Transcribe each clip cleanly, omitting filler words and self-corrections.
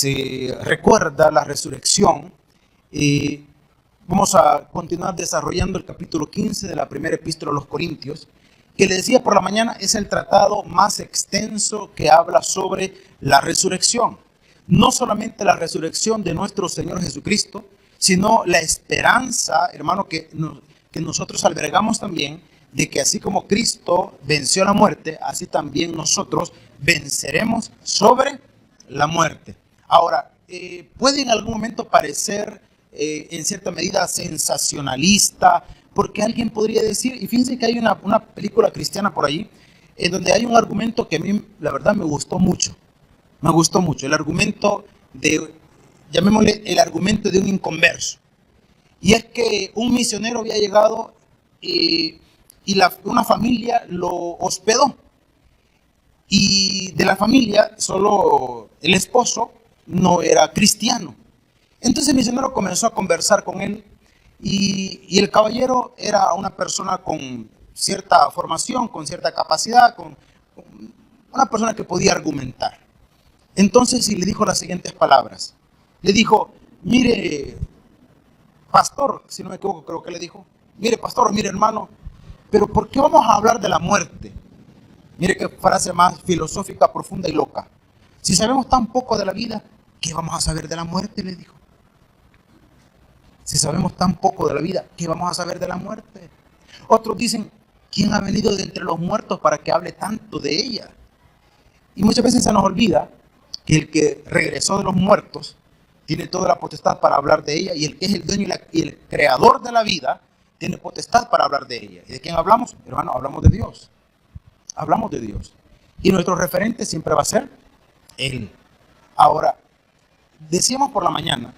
se recuerda la resurrección, vamos a continuar desarrollando el capítulo 15 de la primera epístola a los Corintios, que les decía por la mañana es el tratado más extenso que habla sobre la resurrección. No solamente la resurrección de nuestro Señor Jesucristo, sino la esperanza, hermano, que nosotros albergamos también, de que así como Cristo venció la muerte, así también nosotros venceremos sobre la muerte. Ahora, puede en algún momento parecer en cierta medida sensacionalista, porque alguien podría decir, y fíjense que hay una película cristiana por ahí, en donde hay un argumento que a mí, la verdad, me gustó mucho. Me gustó mucho el argumento llamémosle el argumento de un inconverso. Y es que un misionero había llegado y una familia lo hospedó. Y de la familia, solo el esposo no era cristiano. Entonces el misionero comenzó a conversar con él y el caballero era una persona con cierta formación, con cierta capacidad, con una persona que podía argumentar. Entonces le dijo las siguientes palabras. Le dijo, mire, pastor, si no me equivoco creo que le dijo, mire pastor, mire hermano, pero ¿por qué vamos a hablar de la muerte? Mire qué frase más filosófica, profunda y loca. Si sabemos tan poco de la vida, ¿qué vamos a saber de la muerte? Le dijo. Si sabemos tan poco de la vida, ¿qué vamos a saber de la muerte? Otros dicen, ¿quién ha venido de entre los muertos para que hable tanto de ella? Y muchas veces se nos olvida que el que regresó de los muertos tiene toda la potestad para hablar de ella, y el que es el dueño y el creador de la vida tiene potestad para hablar de ella. ¿Y de quién hablamos? Hermano, hablamos de Dios. Hablamos de Dios. Y nuestro referente siempre va a ser Él. Ahora, decíamos por la mañana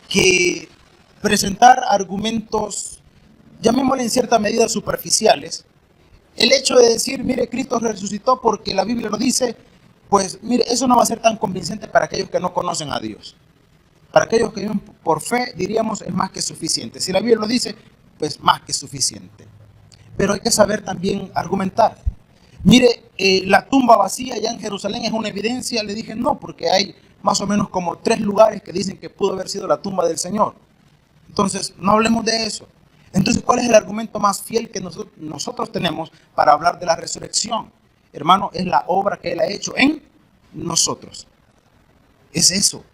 que presentar argumentos, llamémosle en cierta medida superficiales, el hecho de decir, mire, Cristo resucitó porque la Biblia lo dice, pues mire, eso no va a ser tan convincente para aquellos que no conocen a Dios. Para aquellos que viven por fe, diríamos, es más que suficiente. Si la Biblia lo dice, pues más que suficiente. Pero hay que saber también argumentar. Mire, la tumba vacía allá en Jerusalén es una evidencia. Le dije no, porque hay más o menos como 3 lugares que dicen que pudo haber sido la tumba del Señor. Entonces, no hablemos de eso. Entonces, ¿cuál es el argumento más fiel que nosotros tenemos para hablar de la resurrección? Hermano, es la obra que Él ha hecho en nosotros. Es eso.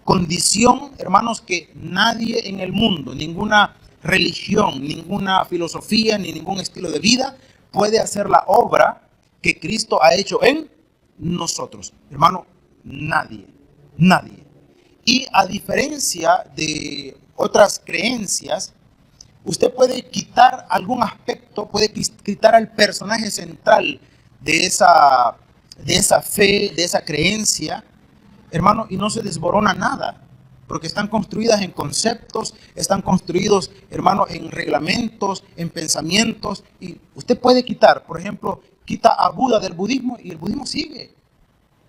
Condición, hermanos, que nadie en el mundo, ninguna religión, ninguna filosofía, ni ningún estilo de vida puede hacer la obra que Cristo ha hecho en nosotros. Hermano, nadie. Y a diferencia de otras creencias, usted puede quitar algún aspecto, puede quitar al personaje central de esa fe, de esa creencia, hermano, y no se desborona nada, porque están construidas en conceptos, están construidos, hermano, en reglamentos, en pensamientos, y usted puede quitar, por ejemplo, quita a Buda del budismo y el budismo sigue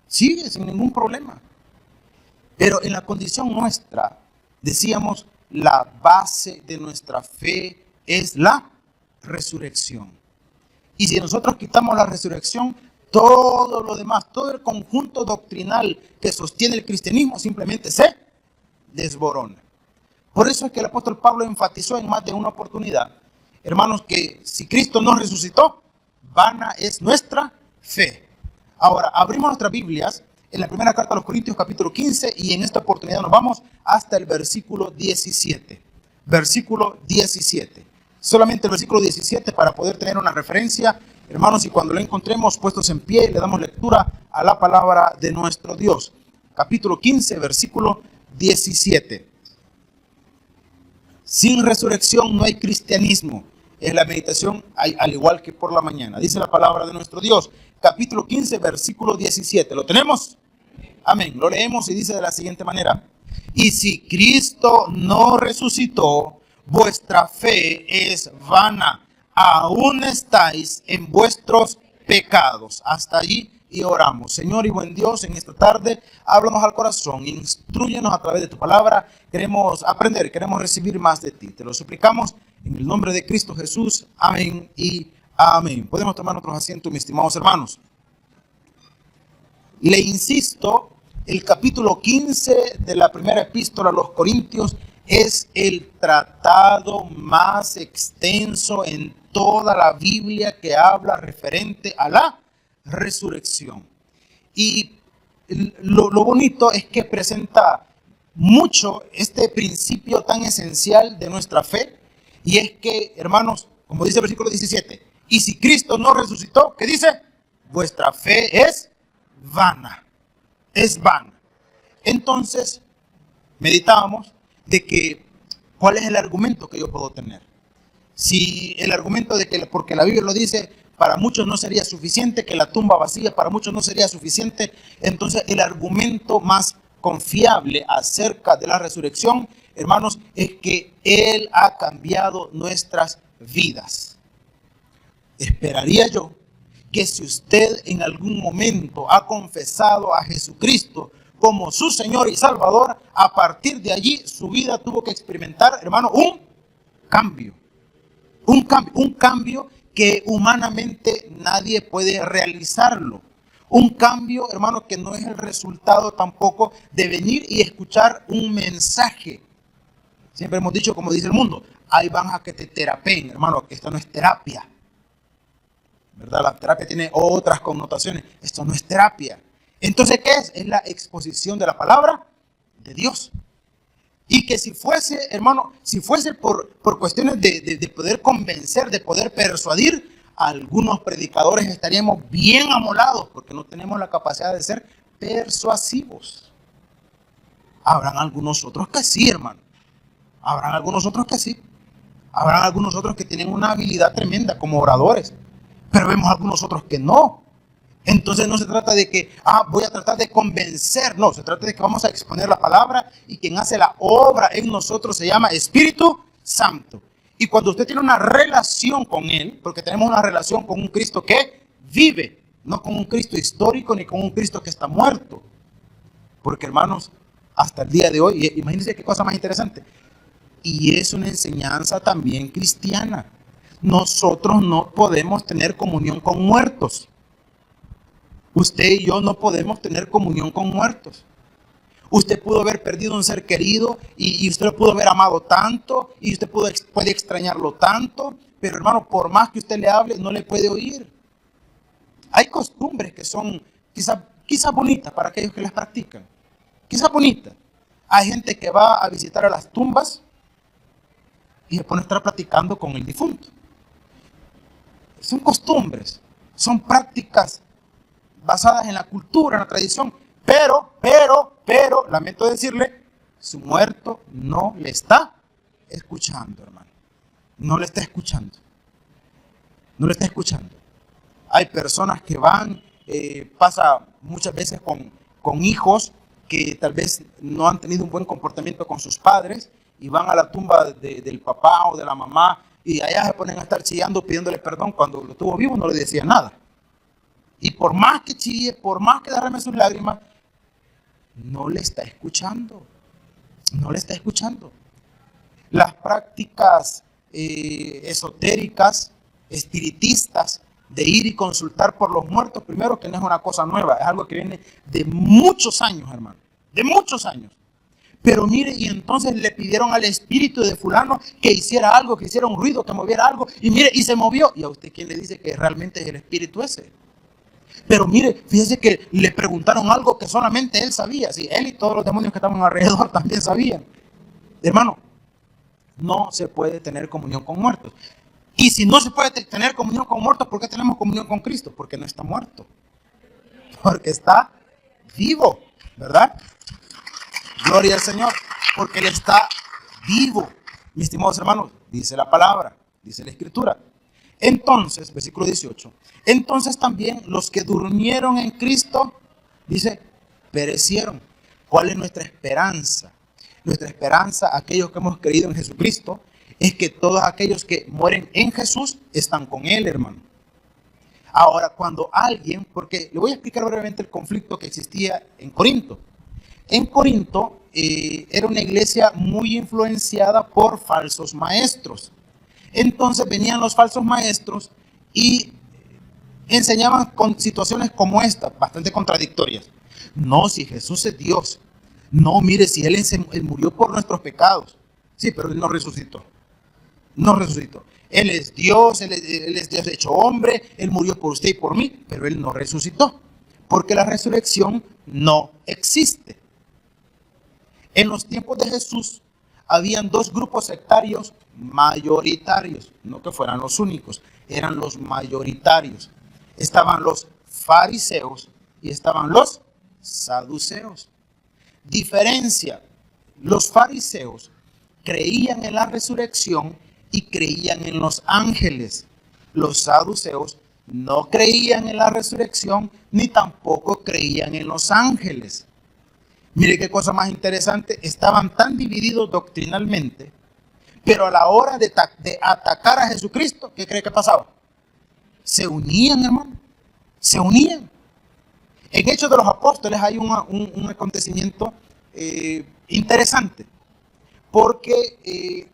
sin ningún problema. Pero en la condición nuestra, decíamos, la base de nuestra fe es la resurrección. Y si nosotros quitamos la resurrección, todo lo demás, todo el conjunto doctrinal que sostiene el cristianismo simplemente se desborona. Por eso es que el apóstol Pablo enfatizó en más de una oportunidad, hermanos, que si Cristo no resucitó, vana es nuestra fe. Ahora, abrimos nuestras Biblias en la primera carta a los Corintios, capítulo 15, y en esta oportunidad nos vamos hasta el versículo 17. Versículo 17. Solamente el versículo 17 para poder tener una referencia, hermanos, y cuando lo encontremos puestos en pie, le damos lectura a la palabra de nuestro Dios. Capítulo 15, versículo 17. Sin resurrección no hay cristianismo. Es la meditación al igual que por la mañana. Dice la palabra de nuestro Dios. Capítulo 15, versículo 17. ¿Lo tenemos? Amén. Lo leemos y dice de la siguiente manera. Y si Cristo no resucitó, vuestra fe es vana. Aún estáis en vuestros pecados. Hasta allí y oramos. Señor y buen Dios, en esta tarde, háblanos al corazón, instrúyenos a través de tu palabra. Queremos aprender, queremos recibir más de ti. Te lo suplicamos en el nombre de Cristo Jesús. Amén y amén. Podemos tomar nuestros asientos, mis estimados hermanos. Le insisto El capítulo 15 de la primera epístola a los Corintios es el tratado más extenso en toda la Biblia que habla referente a la resurrección. Y lo bonito es que presenta mucho este principio tan esencial de nuestra fe, y es que, hermanos, como dice el versículo 17, y si Cristo no resucitó, ¿qué dice? Vuestra fe es vana, es vana. Entonces, meditábamos de que, ¿cuál es el argumento que yo puedo tener? Si el argumento de que, porque la Biblia lo dice, para muchos no sería suficiente, que la tumba vacía para muchos no sería suficiente, entonces el argumento más confiable acerca de la resurrección, hermanos, es que Él ha cambiado nuestras vidas. Esperaría yo que si usted en algún momento ha confesado a Jesucristo como su Señor y Salvador, a partir de allí su vida tuvo que experimentar, hermano, un cambio. Un cambio que humanamente nadie puede realizarlo. Un cambio, hermano, que no es el resultado tampoco de venir y escuchar un mensaje. Siempre hemos dicho, como dice el mundo, ahí van a que te terapeen, hermano, que esto no es terapia. ¿Verdad? La terapia tiene otras connotaciones. Esto no es terapia. Entonces, ¿qué es? Es la exposición de la palabra de Dios. Y que si fuese, hermano, si fuese por cuestiones de poder convencer, de poder persuadir, algunos predicadores estaríamos bien amolados porque no tenemos la capacidad de ser persuasivos. Habrán algunos otros que sí, hermano. Habrán algunos otros que sí. Habrán algunos otros que tienen una habilidad tremenda como oradores. Pero vemos algunos otros que no. Entonces no se trata de que, voy a tratar de convencer. No, se trata de que vamos a exponer la palabra y quien hace la obra en nosotros se llama Espíritu Santo. Y cuando usted tiene una relación con Él, porque tenemos una relación con un Cristo que vive, no con un Cristo histórico ni con un Cristo que está muerto. Porque, hermanos, hasta el día de hoy, imagínense qué cosa más interesante. Y es una enseñanza también cristiana. Nosotros no podemos tener comunión con muertos. Usted y yo no podemos tener comunión con muertos. Usted pudo haber perdido un ser querido y usted lo pudo haber amado tanto y usted puede extrañarlo tanto, pero hermano, por más que usted le hable, no le puede oír. Hay costumbres que son quizás bonitas para aquellos que las practican. Quizás bonitas. Hay gente que va a visitar a las tumbas y se pone a estar platicando con el difunto. Son costumbres, son prácticas basadas en la cultura, en la tradición, pero, lamento decirle, su muerto no le está escuchando, hermano. No le está escuchando. No le está escuchando. Hay personas que van, pasa muchas veces con hijos que tal vez no han tenido un buen comportamiento con sus padres y van a la tumba del papá o de la mamá y allá se ponen a estar chillando, pidiéndole perdón. Cuando lo tuvo vivo no le decía nada. Y por más que chille, por más que derrame sus lágrimas, no le está escuchando. No le está escuchando. Las prácticas esotéricas, espiritistas, de ir y consultar por los muertos, primero que no es una cosa nueva, es algo que viene de muchos años, hermano. De muchos años. Pero mire, y entonces le pidieron al espíritu de fulano que hiciera algo, que hiciera un ruido, que moviera algo. Y mire, y se movió. ¿Y a usted quién le dice que realmente es el espíritu ese? Pero mire, fíjese que le preguntaron algo que solamente él sabía. Sí, él y todos los demonios que estaban alrededor también sabían. Hermano, no se puede tener comunión con muertos. Y si no se puede tener comunión con muertos, ¿por qué tenemos comunión con Cristo? Porque no está muerto. Porque está vivo, ¿verdad? Gloria al Señor, porque Él está vivo. Mis estimados hermanos, dice la palabra, dice la Escritura. Entonces, versículo 18, entonces también los que durmieron en Cristo, dice, perecieron. ¿Cuál es nuestra esperanza? Nuestra esperanza, aquellos que hemos creído en Jesucristo, es que todos aquellos que mueren en Jesús están con Él, hermano. Ahora, cuando alguien, porque le voy a explicar brevemente el conflicto que existía en Corinto. En Corinto era una iglesia muy influenciada por falsos maestros. Entonces venían los falsos maestros y enseñaban con situaciones como esta, bastante contradictorias. No, si Jesús es Dios. No, mire, si Él murió por nuestros pecados. Sí, pero Él no resucitó. No resucitó. Él es Dios, Él es Dios hecho hombre, Él murió por usted y por mí, pero Él no resucitó. Porque la resurrección no existe. En los tiempos de Jesús habían dos grupos sectarios mayoritarios, no que fueran los únicos, eran los mayoritarios. Estaban los fariseos y estaban los saduceos. Diferencia, los fariseos creían en la resurrección y creían en los ángeles. Los saduceos no creían en la resurrección ni tampoco creían en los ángeles. Mire qué cosa más interesante, estaban tan divididos doctrinalmente, pero a la hora de atacar a Jesucristo, ¿qué cree que pasaba? Se unían, hermano, se unían. En Hechos de los Apóstoles hay un acontecimiento interesante, porque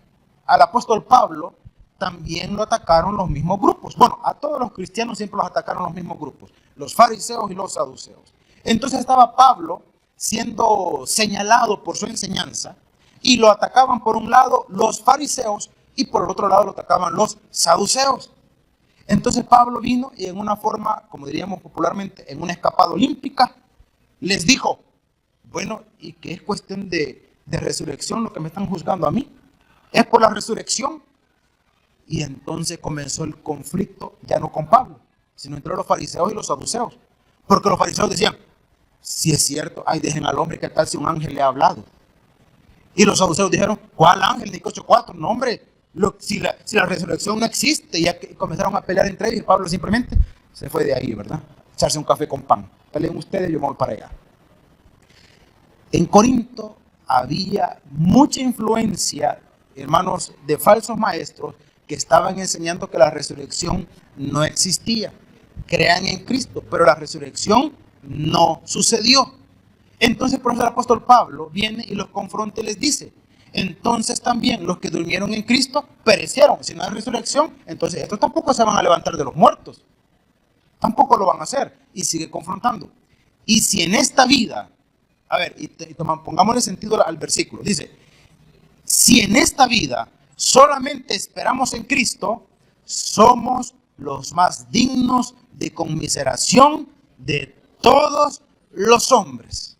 al apóstol Pablo también lo atacaron los mismos grupos. Bueno, a todos los cristianos siempre los atacaron los mismos grupos, los fariseos y los saduceos. Entonces estaba Pablo siendo señalado por su enseñanza y lo atacaban por un lado los fariseos y por el otro lado lo atacaban los saduceos. Entonces Pablo vino y en una forma, como diríamos popularmente, en una escapada olímpica, les dijo, bueno, ¿y qué es cuestión de resurrección lo que me están juzgando a mí? ¿Es por la resurrección? Y entonces comenzó el conflicto, ya no con Pablo, sino entre los fariseos y los saduceos. Porque los fariseos decían, si es cierto, ay, dejen al hombre, ¿qué tal si un ángel le ha hablado? Y los saduceos dijeron, ¿cuál ángel? Ni 8:4, no hombre, si la resurrección no existe. Y ya comenzaron a pelear entre ellos y Pablo simplemente se fue de ahí, ¿verdad? Echarse un café con pan. Peleen ustedes, yo me voy para allá. En Corinto había mucha influencia, hermanos, de falsos maestros que estaban enseñando que la resurrección no existía. Crean en Cristo, pero la resurrección no sucedió. Entonces por eso el apóstol Pablo viene y los confronta y les dice, entonces también los que durmieron en Cristo perecieron. Si no hay resurrección, entonces estos tampoco se van a levantar de los muertos. Tampoco lo van a hacer. Y sigue confrontando. Y si en esta vida, a ver, pongámosle sentido al versículo, dice, si en esta vida solamente esperamos en Cristo, somos los más dignos de conmiseración de todos los hombres.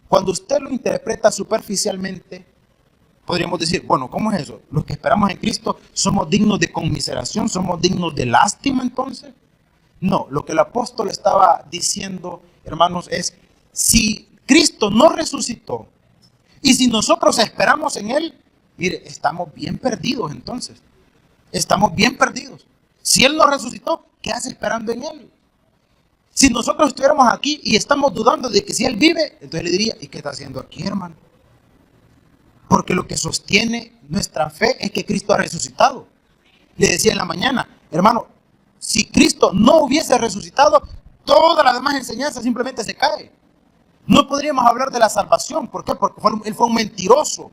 Cuando usted lo interpreta superficialmente, podríamos decir, bueno, ¿cómo es eso? Los que esperamos en Cristo somos dignos de conmiseración, somos dignos de lástima entonces. No, lo que el apóstol estaba diciendo, hermanos, es si Cristo no resucitó y si nosotros esperamos en Él, mire, estamos bien perdidos entonces. Estamos bien perdidos. Si Él no resucitó, ¿qué hace esperando en Él? Si nosotros estuviéramos aquí y estamos dudando de que si Él vive, entonces le diría, ¿y qué está haciendo aquí, hermano? Porque lo que sostiene nuestra fe es que Cristo ha resucitado. Le decía en la mañana, hermano, si Cristo no hubiese resucitado, toda la demás enseñanza simplemente se cae. No podríamos hablar de la salvación. ¿Por qué? Porque Él fue un mentiroso.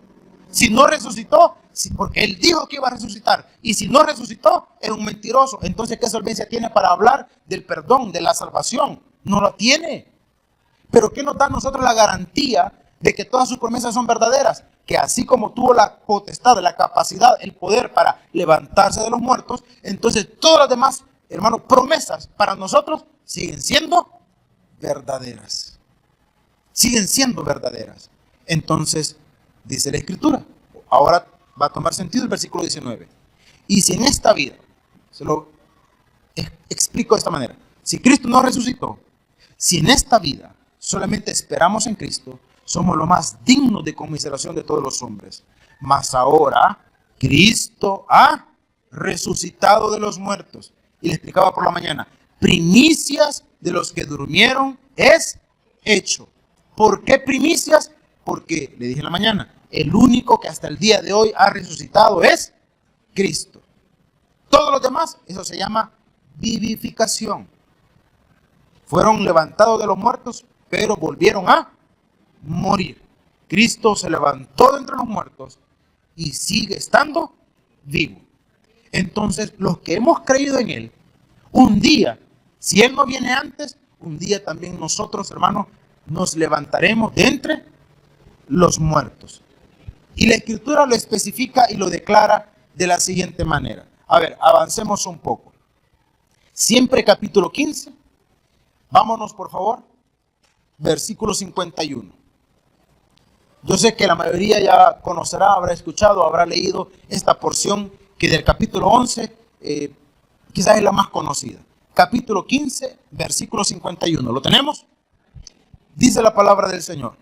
Si no resucitó, porque Él dijo que iba a resucitar, y si no resucitó, es un mentiroso. Entonces, ¿qué solvencia tiene para hablar del perdón, de la salvación? No lo tiene. Pero ¿qué nos da a nosotros la garantía de que todas sus promesas son verdaderas? Que así como tuvo la potestad, la capacidad, el poder para levantarse de los muertos, entonces todas las demás, hermanos, promesas para nosotros siguen siendo verdaderas. Siguen siendo verdaderas. Entonces, dice la Escritura, ahora va a tomar sentido el versículo 19. Y si en esta vida, se lo explico de esta manera, si Cristo no resucitó, si en esta vida solamente esperamos en Cristo, somos los más dignos de conmiseración de todos los hombres. Mas ahora, Cristo ha resucitado de los muertos. Y le explicaba por la mañana, primicias de los que durmieron es hecho. ¿Por qué primicias? Porque, le dije en la mañana, el único que hasta el día de hoy ha resucitado es Cristo. Todos los demás, eso se llama vivificación. Fueron levantados de los muertos, pero volvieron a morir. Cristo se levantó de entre los muertos y sigue estando vivo. Entonces, los que hemos creído en Él, un día, si Él no viene antes, un día también nosotros, hermanos, nos levantaremos de entre los muertos. Y la Escritura lo especifica y lo declara de la siguiente manera. A ver, avancemos un poco. Siempre capítulo 15. Vámonos, por favor. Versículo 51. Yo sé que la mayoría ya conocerá, habrá escuchado, habrá leído esta porción que del capítulo 11 quizás es la más conocida. Capítulo 15, versículo 51. ¿Lo tenemos? Dice la palabra del Señor.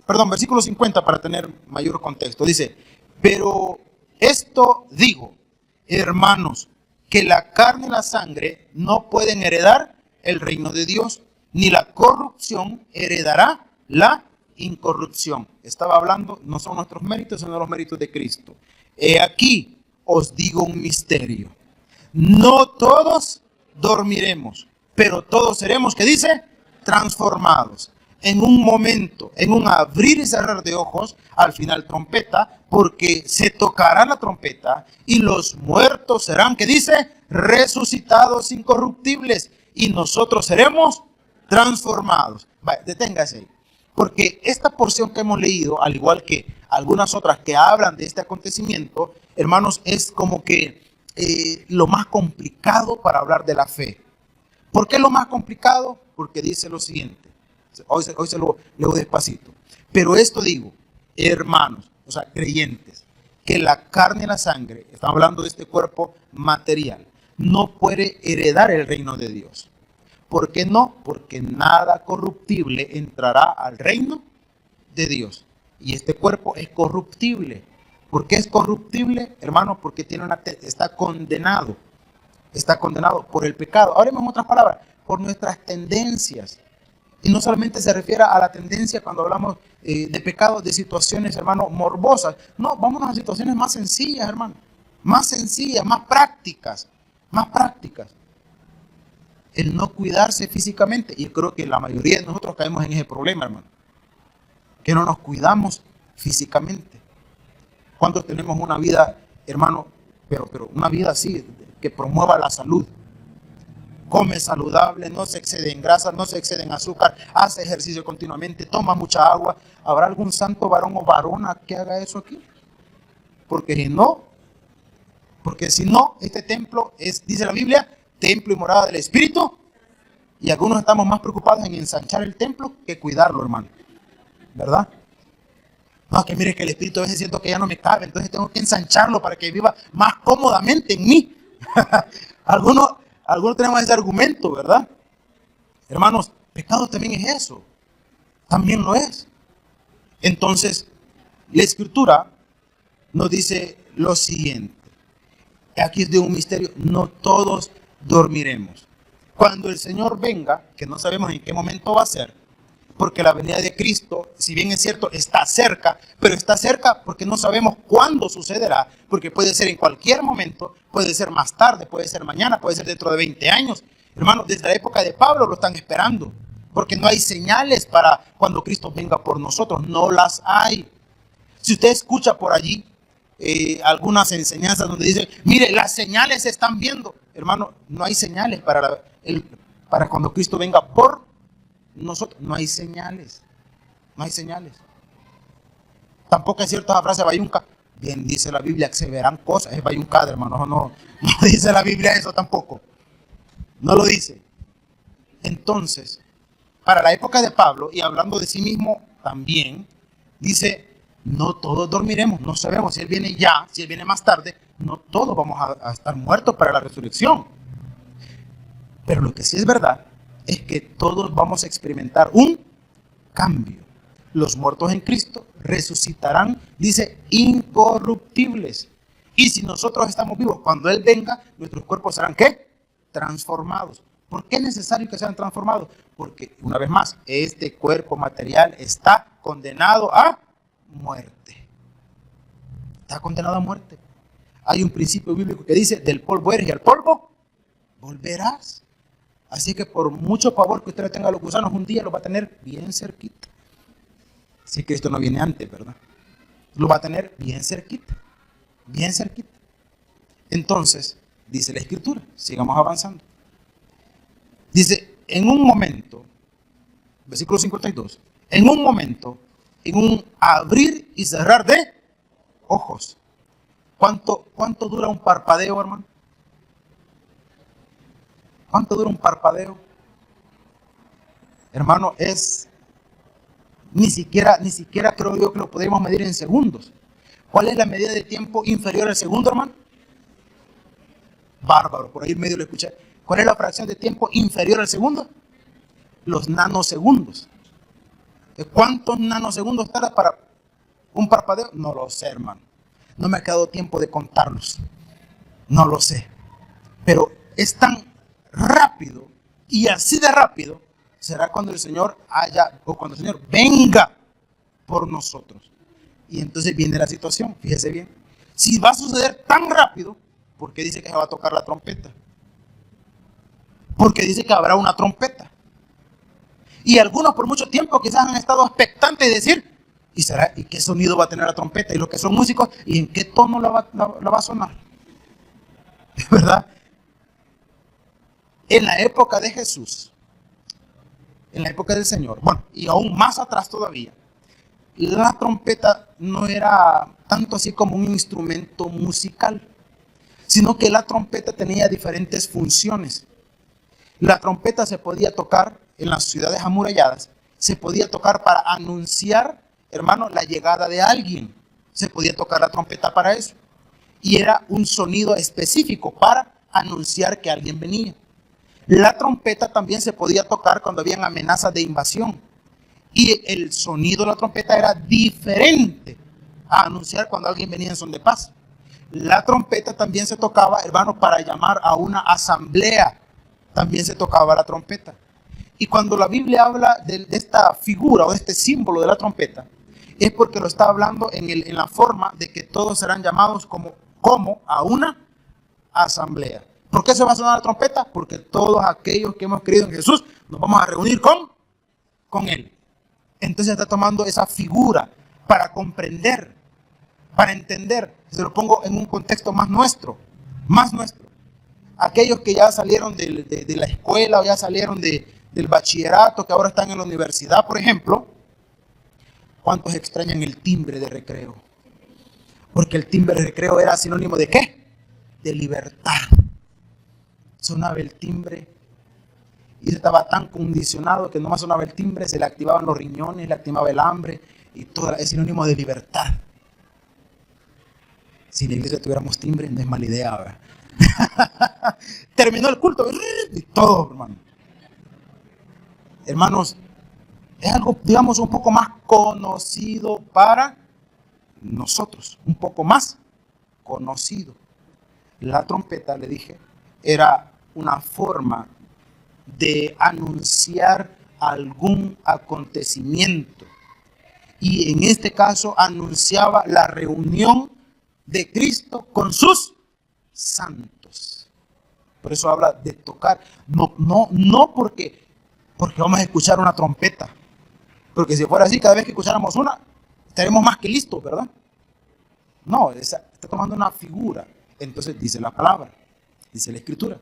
Perdón, versículo 50 para tener mayor contexto. Dice, pero esto digo, hermanos, que la carne y la sangre no pueden heredar el reino de Dios, ni la corrupción heredará la incorrupción. Estaba hablando, no son nuestros méritos, sino los méritos de Cristo. He aquí os digo un misterio. No todos dormiremos, pero todos seremos, ¿qué dice? Transformados. En un momento, en un abrir y cerrar de ojos, al final trompeta, porque se tocará la trompeta y los muertos serán, ¿qué dice? Resucitados incorruptibles y nosotros seremos transformados. Vaya, deténgase ahí. Porque esta porción que hemos leído, al igual que algunas otras que hablan de este acontecimiento, hermanos, es como que lo más complicado para hablar de la fe. ¿Por qué lo más complicado? Porque dice lo siguiente. Hoy se lo leo despacito. Pero esto digo, hermanos, o sea, creyentes, que la carne y la sangre, estamos hablando de este cuerpo material, no puede heredar el reino de Dios. ¿Por qué no? Porque nada corruptible entrará al reino de Dios. Y este cuerpo es corruptible. ¿Por qué es corruptible, hermano? Porque está condenado. Está condenado por el pecado. Hablemos en otras palabras, por nuestras tendencias. Y no solamente se refiere a la tendencia cuando hablamos de pecado, de situaciones, hermano, morbosas. No, vámonos a situaciones más sencillas, hermano. Más sencillas, más prácticas. Más prácticas. El no cuidarse físicamente. Y yo creo que la mayoría de nosotros caemos en ese problema, hermano. Que no nos cuidamos físicamente. ¿Cuántos tenemos una vida, hermano, pero una vida así, que promueva la salud? Come saludable, no se excede en grasa, no se excede en azúcar, hace ejercicio continuamente, toma mucha agua. ¿Habrá algún santo varón o varona que haga eso aquí? Porque si no, este templo es, dice la Biblia, templo y morada del Espíritu. Y algunos estamos más preocupados en ensanchar el templo que cuidarlo, hermano. ¿Verdad? No, que mire que el Espíritu a veces siento que ya no me cabe, entonces tengo que ensancharlo para que viva más cómodamente en mí. Algunos tenemos ese argumento, ¿verdad? Hermanos, pecado también es eso. También lo es. Entonces, la Escritura nos dice lo siguiente. Aquí es de un misterio. No todos dormiremos. Cuando el Señor venga, que no sabemos en qué momento va a ser, porque la venida de Cristo, si bien es cierto, está cerca, pero está cerca porque no sabemos cuándo sucederá, porque puede ser en cualquier momento, puede ser más tarde, puede ser mañana, puede ser dentro de 20 años. Hermanos, desde la época de Pablo lo están esperando, porque no hay señales para cuando Cristo venga por nosotros, no las hay. Si usted escucha por allí algunas enseñanzas donde dicen, mire, las señales se están viendo, hermano, no hay señales para cuando Cristo venga por nosotros. No hay señales. No hay señales. Tampoco es cierto esa frase de Bayunca. Bien dice la Biblia que se verán cosas. Es Bayunca, hermano. No dice la Biblia eso tampoco. No lo dice. Entonces, para la época de Pablo, y hablando de sí mismo también, dice, no todos dormiremos. No sabemos si Él viene ya, si Él viene más tarde. No todos vamos a estar muertos para la resurrección. Pero lo que sí es verdad es que todos vamos a experimentar un cambio. Los muertos en Cristo resucitarán, dice, incorruptibles. Y si nosotros estamos vivos, cuando Él venga, nuestros cuerpos serán, ¿qué? Transformados. ¿Por qué es necesario que sean transformados? Porque, una vez más, este cuerpo material está condenado a muerte. Está condenado a muerte. Hay un principio bíblico que dice, del polvo eres y al polvo volverás. Así que por mucho pavor que usted le tenga a los gusanos, un día lo va a tener bien cerquita. Si Cristo no viene antes, ¿verdad? Lo va a tener bien cerquita. Bien cerquita. Entonces, dice la Escritura, sigamos avanzando. Dice, en un momento, versículo 52, en un momento, en un abrir y cerrar de ojos. ¿Cuánto dura un parpadeo, hermano? ¿Cuánto dura un parpadeo? Hermano, ni siquiera creo yo que lo podemos medir en segundos. ¿Cuál es la medida de tiempo inferior al segundo, hermano? Bárbaro, por ahí en medio lo escuché. ¿Cuál es la fracción de tiempo inferior al segundo? Los nanosegundos. ¿Cuántos nanosegundos tarda para un parpadeo? No lo sé, hermano. No me ha quedado tiempo de contarlos. No lo sé. Pero es tan rápido, y así de rápido será cuando el Señor cuando el Señor venga por nosotros. Y entonces viene la situación, fíjese bien. Si va a suceder tan rápido, ¿por qué dice que se va a tocar la trompeta? Porque dice que habrá una trompeta. Y algunos por mucho tiempo quizás han estado expectantes de decir, ¿y qué sonido va a tener la trompeta? Y los que son músicos, ¿y en qué tono la va a sonar? ¿Verdad? En la época de Jesús, en la época del Señor, bueno, y aún más atrás todavía, la trompeta no era tanto así como un instrumento musical, sino que la trompeta tenía diferentes funciones. La trompeta se podía tocar en las ciudades amuralladas, se podía tocar para anunciar, hermano, la llegada de alguien. Se podía tocar la trompeta para eso. Y era un sonido específico para anunciar que alguien venía. La trompeta también se podía tocar cuando habían amenazas de invasión. Y el sonido de la trompeta era diferente a anunciar cuando alguien venía en son de paz. La trompeta también se tocaba, hermano, para llamar a una asamblea. También se tocaba la trompeta. Y cuando la Biblia habla de esta figura o de este símbolo de la trompeta, es porque lo está hablando en la forma de que todos serán llamados como a una asamblea. ¿Por qué se va a sonar la trompeta? Porque todos aquellos que hemos creído en Jesús nos vamos a reunir con Él. Entonces está tomando esa figura para comprender, para entender. Se lo pongo en un contexto más nuestro. Aquellos que ya salieron de la escuela o ya salieron del bachillerato, que ahora están en la universidad, por ejemplo, ¿cuántos extrañan el timbre de recreo? Porque el timbre de recreo era sinónimo ¿de qué? De libertad. Sonaba el timbre y estaba tan condicionado que nomás sonaba el timbre, se le activaban los riñones, le activaba el hambre y todo es sinónimo de libertad. Si en la iglesia tuviéramos timbre, no es mala idea, ¿verdad? Terminó el culto y todo, hermano. Hermanos, es algo, digamos, un poco más conocido para nosotros, un poco más conocido. La trompeta, le dije, era una forma de anunciar algún acontecimiento. Y en este caso anunciaba la reunión de Cristo con sus santos. Por eso habla de tocar. No porque vamos a escuchar una trompeta. Porque si fuera así, cada vez que escucháramos una, estaremos más que listos, ¿verdad? No, está tomando una figura. Entonces dice la palabra, dice la escritura,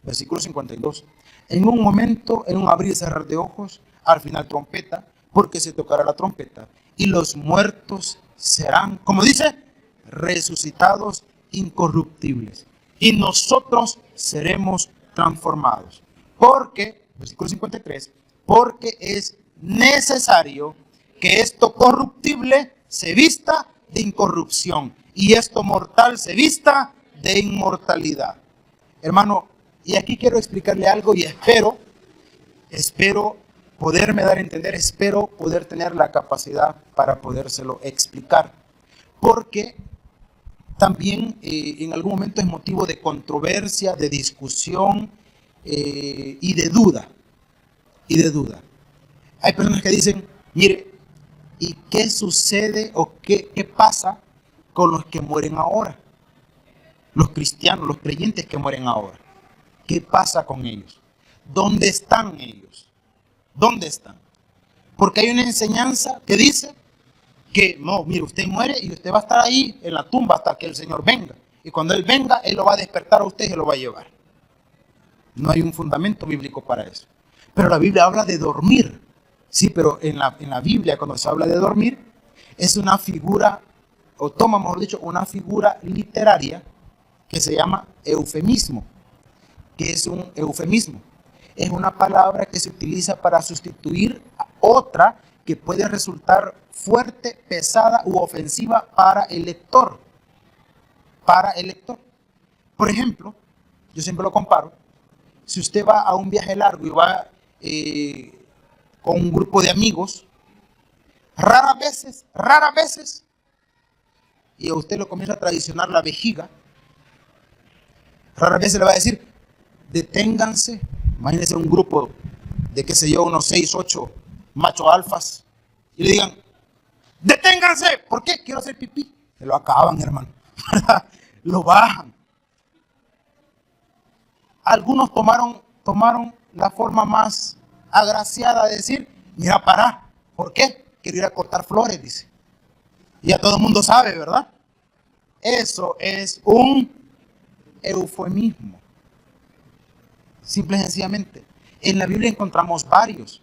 versículo 52. En un momento, en un abrir y cerrar de ojos, al final trompeta, porque se tocará la trompeta, y los muertos serán, como dice, resucitados incorruptibles, y nosotros seremos transformados. Porque, versículo 53, porque es necesario que esto corruptible se vista de incorrupción y esto mortal se vista de inmortalidad. Hermano, y aquí quiero explicarle algo y espero poderme dar a entender, espero poder tener la capacidad para podérselo explicar. Porque también en algún momento es motivo de controversia, de discusión y de duda. Hay personas que dicen, mire, ¿y qué sucede o qué pasa con los que mueren ahora? Los cristianos, los creyentes que mueren ahora. ¿Qué pasa con ellos? ¿Dónde están ellos? ¿Dónde están? Porque hay una enseñanza que dice que no, mire, usted muere y usted va a estar ahí en la tumba hasta que el Señor venga. Y cuando Él venga, Él lo va a despertar a usted y se lo va a llevar. No hay un fundamento bíblico para eso. Pero la Biblia habla de dormir. Sí, pero en la Biblia, cuando se habla de dormir, es una figura, o toma, mejor dicho, una figura literaria que se llama eufemismo. ¿Qué es un eufemismo? Es una palabra que se utiliza para sustituir a otra que puede resultar fuerte, pesada u ofensiva para el lector. Para el lector. Por ejemplo, yo siempre lo comparo. Si usted va a un viaje largo y va con un grupo de amigos, raras veces, y a usted lo comienza a traicionar la vejiga, raras veces le va a decir, deténganse. Imagínense un grupo de, qué sé yo, unos 6, 8 machos alfas, y le digan, deténganse. ¿Por qué? Quiero hacer pipí. Se lo acaban, hermano. Lo bajan. Algunos tomaron la forma más agraciada de decir, mira, pará. ¿Por qué? Quiero ir a cortar flores, dice. Y ya todo el mundo sabe, ¿verdad? Eso es un eufemismo. Simple y sencillamente. En la Biblia encontramos varios.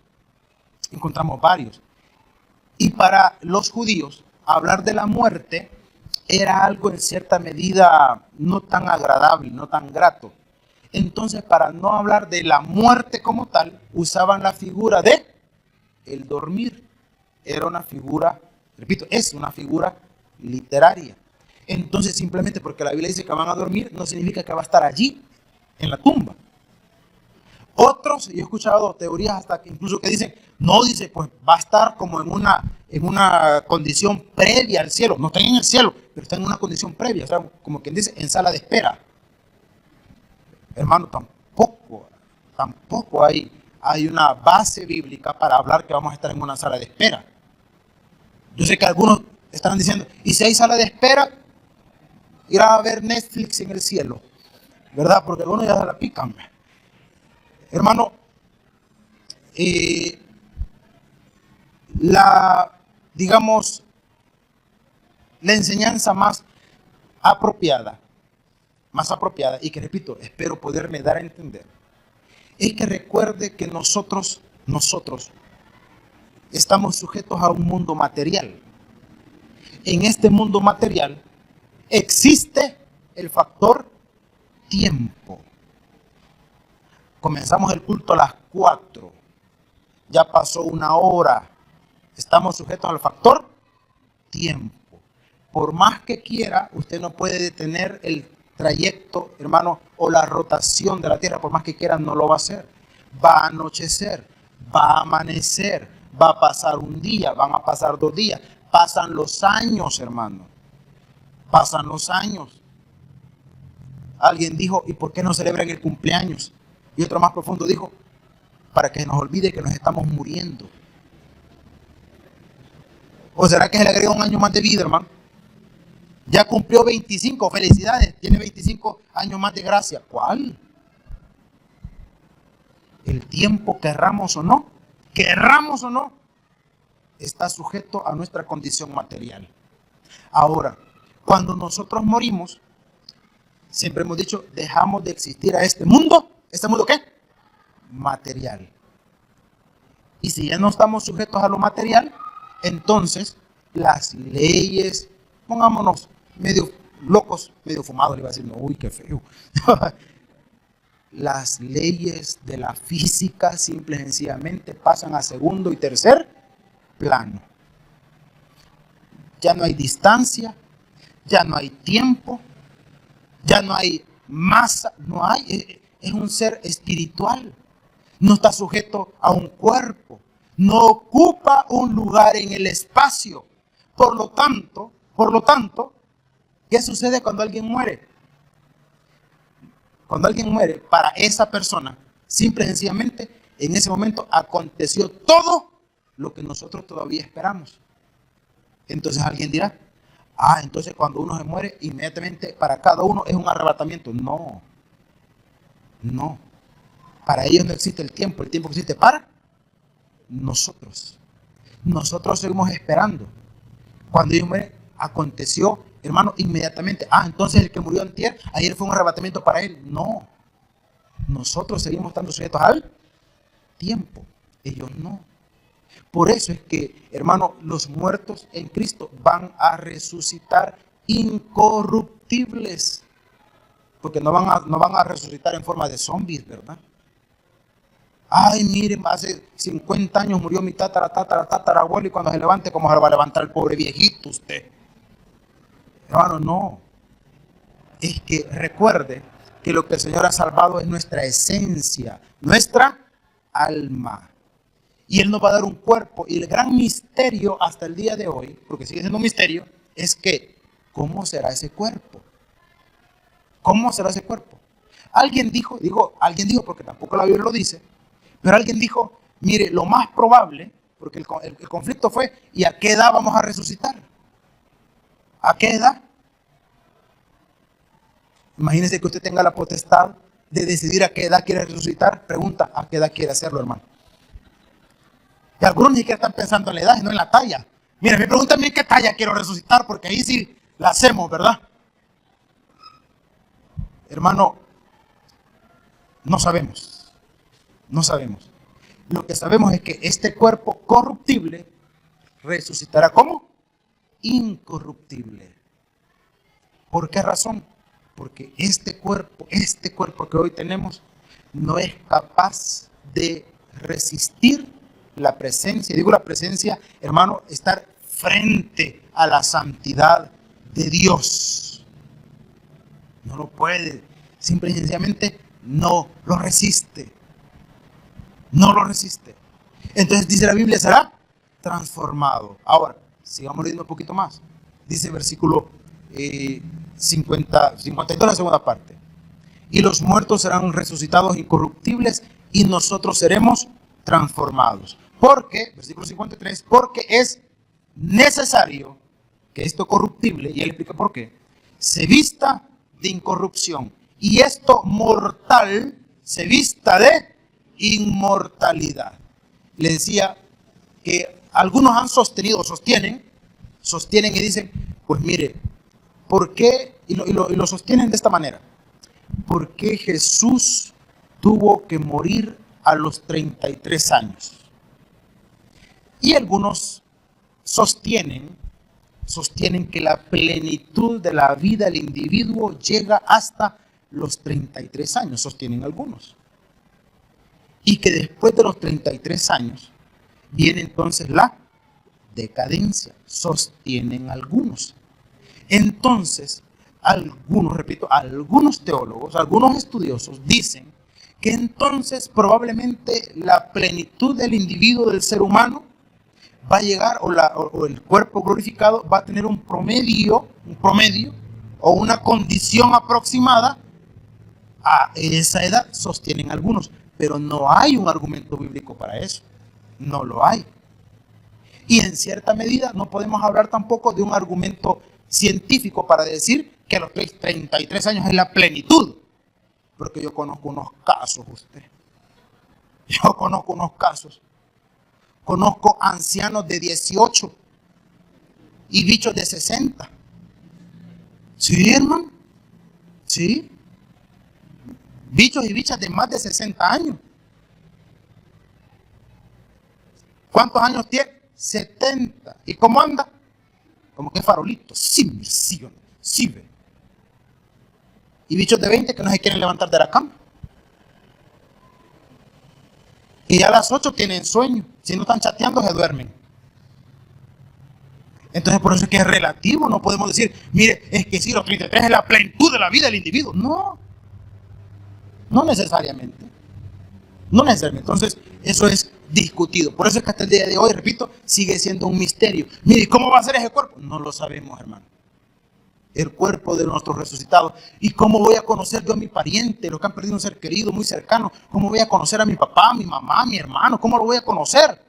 Y para los judíos, hablar de la muerte era algo en cierta medida no tan agradable, no tan grato. Entonces, para no hablar de la muerte como tal, usaban la figura de el dormir. Era una figura, repito, es una figura literaria. Entonces, simplemente porque la Biblia dice que van a dormir, no significa que va a estar allí, en la tumba. Otros, yo he escuchado teorías hasta que incluso que dicen, no, dice, pues va a estar como en una condición previa al cielo. No está en el cielo, pero está en una condición previa, o sea, como quien dice, en sala de espera. Hermano, tampoco hay una base bíblica para hablar que vamos a estar en una sala de espera. Yo sé que algunos están diciendo, y si hay sala de espera, irá a ver Netflix en el cielo, ¿verdad? Porque algunos ya se la pican. Hermano, digamos, la enseñanza más apropiada, y que repito, espero poderme dar a entender, es que recuerde que nosotros estamos sujetos a un mundo material. En este mundo material existe el factor tiempo. Comenzamos el culto a las 4, ya pasó 1 hora, estamos sujetos al factor tiempo. Por más que quiera, usted no puede detener el trayecto, hermano, o la rotación de la Tierra. Por más que quiera, no lo va a hacer. Va a anochecer, va a amanecer, va a pasar un día, van a pasar 2 días. Pasan los años, hermano. Pasan los años. Alguien dijo, ¿y por qué no celebran el cumpleaños? Y otro más profundo dijo, para que nos olvide que nos estamos muriendo. ¿O será que se le agrega 1 año más de vida, hermano? Ya cumplió 25, felicidades, tiene 25 años más de gracia. ¿Cuál? El tiempo, querramos o no, está sujeto a nuestra condición material. Ahora, cuando nosotros morimos, siempre hemos dicho, dejamos de existir a este mundo. ¿Este mundo qué? Material. Y si ya no estamos sujetos a lo material, entonces las leyes, pongámonos medio locos, medio fumados, le iba a decir, no, uy, qué feo. Las leyes de la física simple y sencillamente pasan a segundo y tercer plano. Ya no hay distancia, ya no hay tiempo, ya no hay masa, es un ser espiritual, no está sujeto a un cuerpo, no ocupa un lugar en el espacio. Por lo tanto, ¿qué sucede cuando alguien muere? Cuando alguien muere, para esa persona, simple y sencillamente, en ese momento aconteció todo lo que nosotros todavía esperamos. Entonces alguien dirá, entonces cuando uno se muere, inmediatamente para cada uno es un arrebatamiento. No. Para ellos no existe el tiempo existe para nosotros. Nosotros seguimos esperando. Cuando ellos mueren, aconteció, hermano, inmediatamente. Entonces el que murió antier, ayer fue un arrebatamiento para él. No. Nosotros seguimos estando sujetos al tiempo, ellos no. Por eso es que, hermano, los muertos en Cristo van a resucitar incorruptibles, porque no van a resucitar en forma de zombies, ¿verdad? Ay, miren, hace 50 años murió mi tatarabuelo y cuando se levante, ¿cómo se va a levantar el pobre viejito usted? Hermano, no. Es que recuerde que lo que el Señor ha salvado es nuestra esencia, nuestra alma. Y Él nos va a dar un cuerpo. Y el gran misterio hasta el día de hoy, porque sigue siendo un misterio, es que, ¿cómo será ese cuerpo? ¿Cómo será ese cuerpo? Alguien dijo porque tampoco la Biblia lo dice, pero alguien dijo, mire, lo más probable, porque el conflicto fue, ¿y a qué edad vamos a resucitar? ¿A qué edad? Imagínese que usted tenga la potestad de decidir a qué edad quiere resucitar. Pregunta, ¿a qué edad quiere hacerlo, hermano? Y algunos ni siquiera están pensando en la edad, sino en la talla. Mira, me preguntan a mí qué talla quiero resucitar, porque ahí sí la hacemos, ¿verdad? Hermano, no sabemos. No sabemos. Lo que sabemos es que este cuerpo corruptible resucitará ¿cómo? Incorruptible. ¿Por qué razón? Porque este cuerpo que hoy tenemos, no es capaz de resistir la presencia. Digo la presencia, hermano, estar frente a la santidad de Dios. No lo puede. Simple y sencillamente no lo resiste. No lo resiste. Entonces dice la Biblia, será transformado. Ahora, sigamos leyendo un poquito más. Dice versículo 52, la segunda parte. Y los muertos serán resucitados incorruptibles y nosotros seremos transformados. Porque, versículo 53, porque es necesario que esto corruptible, y él explica por qué, se vista de incorrupción y esto mortal se vista de inmortalidad. Le decía que algunos han sostenido, sostienen y dicen, pues mire, ¿por qué? Y lo sostienen de esta manera. ¿Por qué Jesús tuvo que morir a los 33 años? Y algunos sostienen que la plenitud de la vida del individuo llega hasta los 33 años, sostienen algunos. Y que después de los 33 años viene entonces la decadencia, sostienen algunos. Entonces, algunos teólogos, algunos estudiosos dicen que entonces probablemente la plenitud del individuo, del ser humano, va a llegar, o el cuerpo glorificado va a tener un promedio o una condición aproximada a esa edad, sostienen algunos, pero no hay un argumento bíblico para eso, no lo hay. Y en cierta medida no podemos hablar tampoco de un argumento científico para decir que a los 33 años es la plenitud, porque yo conozco unos casos, conozco ancianos de 18 y bichos de 60. Sí, hermano. Sí. Bichos y bichas de más de 60 años. ¿Cuántos años tiene? 70. ¿Y cómo anda? Como que farolito. Sí, ve. Y bichos de 20 que no se quieren levantar de la cama. Y ya a las 8 tienen sueño. Si no están chateando, se duermen. Entonces, por eso es que es relativo. No podemos decir, mire, es que si los 33 es la plenitud de la vida del individuo. No necesariamente. No necesariamente. Entonces, eso es discutido. Por eso es que hasta el día de hoy, repito, sigue siendo un misterio. Mire, ¿cómo va a ser ese cuerpo? No lo sabemos, hermano. El cuerpo de nuestros resucitados. ¿Y cómo voy a conocer yo a mi pariente, los que han perdido un ser querido, muy cercano? ¿Cómo voy a conocer a mi papá, a mi mamá, a mi hermano? ¿Cómo lo voy a conocer?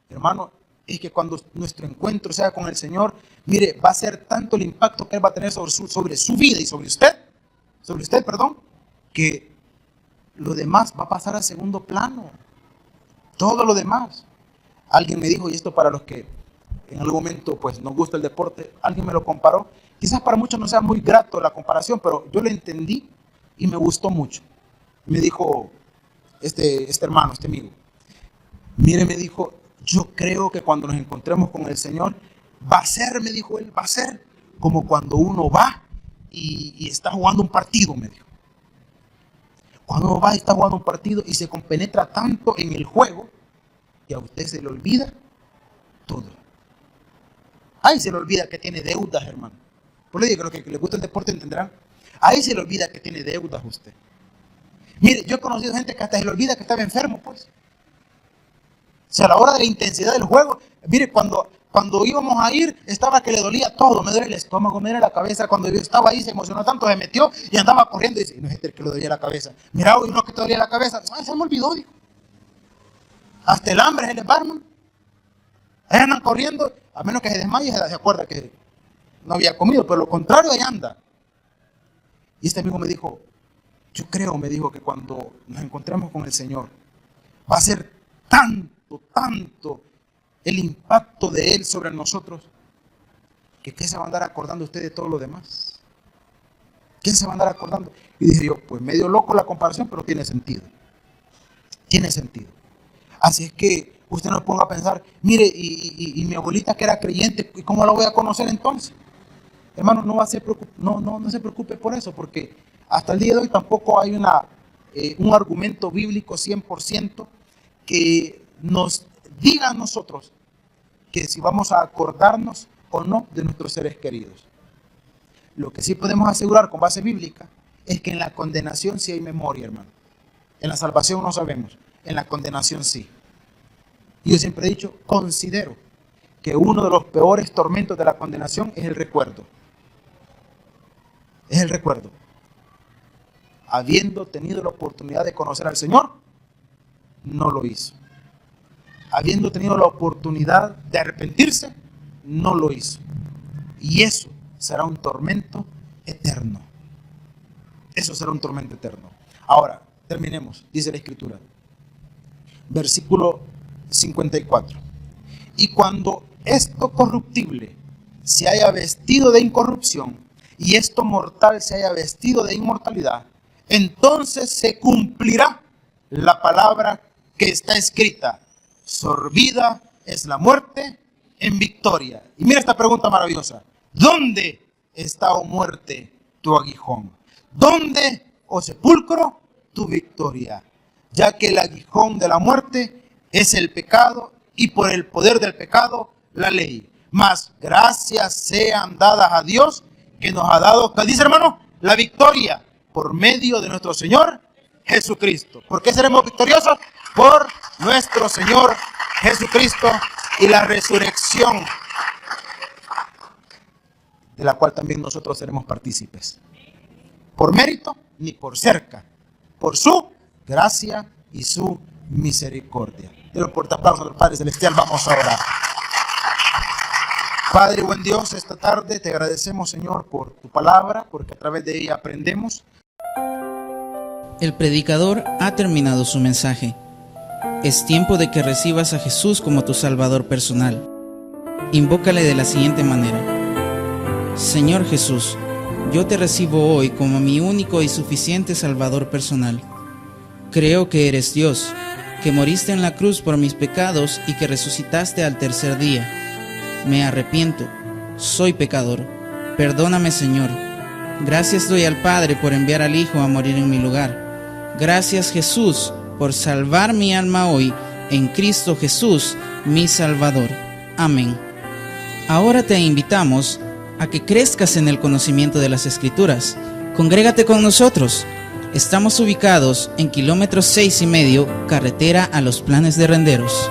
Hermano, es que cuando nuestro encuentro sea con el Señor, mire, va a ser tanto el impacto que Él va a tener sobre su vida y sobre usted, que lo demás va a pasar a segundo plano. Todo lo demás. Alguien me dijo, y esto para los que en algún momento pues nos gusta el deporte, alguien me lo comparó. Quizás para muchos no sea muy grato la comparación, pero yo lo entendí y me gustó mucho. Me dijo este hermano, este amigo, Mire, me dijo, yo creo que cuando nos encontremos con el Señor, va a ser, me dijo él, va a ser como cuando uno va y está jugando un partido, me dijo. Cuando uno va y está jugando un partido y se compenetra tanto en el juego, que a usted se le olvida todo. Ahí se le olvida que tiene deudas, hermano. Por eso digo que los que les gusta el deporte entenderán. Ahí se le olvida que tiene deudas usted. Mire, yo he conocido gente que hasta se le olvida que estaba enfermo, pues. O sea, a la hora de la intensidad del juego, mire, cuando íbamos a ir, estaba que le dolía todo. Me duele el estómago, me duele la cabeza. Cuando yo estaba ahí, se emocionó tanto, se metió y andaba corriendo. Y dice, no es este el que le dolía la cabeza. Mira, hoy no que te dolía la cabeza. Ay, se me olvidó, dijo. Hasta el hambre se les va, hermano. Ahí andan corriendo, a menos que se desmaye, se acuerda que no había comido, pero lo contrario, ahí anda. Y este amigo me dijo, yo creo, me dijo, que cuando nos encontremos con el Señor, va a ser tanto el impacto de Él sobre nosotros, que ¿qué se va a andar acordando usted de todo lo demás? ¿Qué se va a andar acordando? Y dije yo, pues medio loco la comparación, pero tiene sentido. Tiene sentido. Así es que usted no ponga a pensar, mire, y mi abuelita que era creyente, ¿y cómo la voy a conocer entonces? Hermano, no se preocupe por eso, porque hasta el día de hoy tampoco hay un argumento bíblico 100% que nos diga a nosotros que si vamos a acordarnos o no de nuestros seres queridos. Lo que sí podemos asegurar con base bíblica es que en la condenación sí hay memoria, hermano. En la salvación no sabemos, en la condenación sí. Y yo siempre he dicho, considero que uno de los peores tormentos de la condenación es el recuerdo. Es el recuerdo. Habiendo tenido la oportunidad de conocer al Señor, no lo hizo. Habiendo tenido la oportunidad de arrepentirse, no lo hizo. Y eso será un tormento eterno. Eso será un tormento eterno. Ahora, terminemos, dice la Escritura. Versículo 54. Y cuando esto corruptible se haya vestido de incorrupción y esto mortal se haya vestido de inmortalidad, entonces se cumplirá la palabra que está escrita: sorbida es la muerte en victoria. Y mira esta pregunta maravillosa: ¿dónde está, oh muerte, tu aguijón? ¿Dónde, oh sepulcro, tu victoria? Ya que el aguijón de la muerte es el pecado, y por el poder del pecado, la ley. Mas gracias sean dadas a Dios, que nos ha dado, ¿qué dice, hermano? La victoria por medio de nuestro Señor Jesucristo. ¿Por qué seremos victoriosos? Por nuestro Señor Jesucristo y la resurrección, de la cual también nosotros seremos partícipes. Por mérito ni por cerca, por su gracia y su misericordia. De los fuerte aplausos al Padre Celestial. Vamos a orar. Padre, buen Dios, esta tarde te agradecemos, Señor, por tu palabra, porque a través de ella aprendemos. El predicador ha terminado su mensaje. Es tiempo de que recibas a Jesús como tu Salvador personal. Invócale de la siguiente manera: Señor Jesús, yo te recibo hoy como mi único y suficiente Salvador personal. Creo que eres Dios, que moriste en la cruz por mis pecados y que resucitaste al tercer día. Me arrepiento, soy pecador. Perdóname, Señor. Gracias doy al Padre por enviar al Hijo a morir en mi lugar. Gracias, Jesús, por salvar mi alma hoy en Cristo Jesús, mi Salvador. Amén. Ahora te invitamos a que crezcas en el conocimiento de las Escrituras. Congrégate con nosotros. Estamos ubicados en kilómetro 6,5, carretera a Los Planes de Renderos.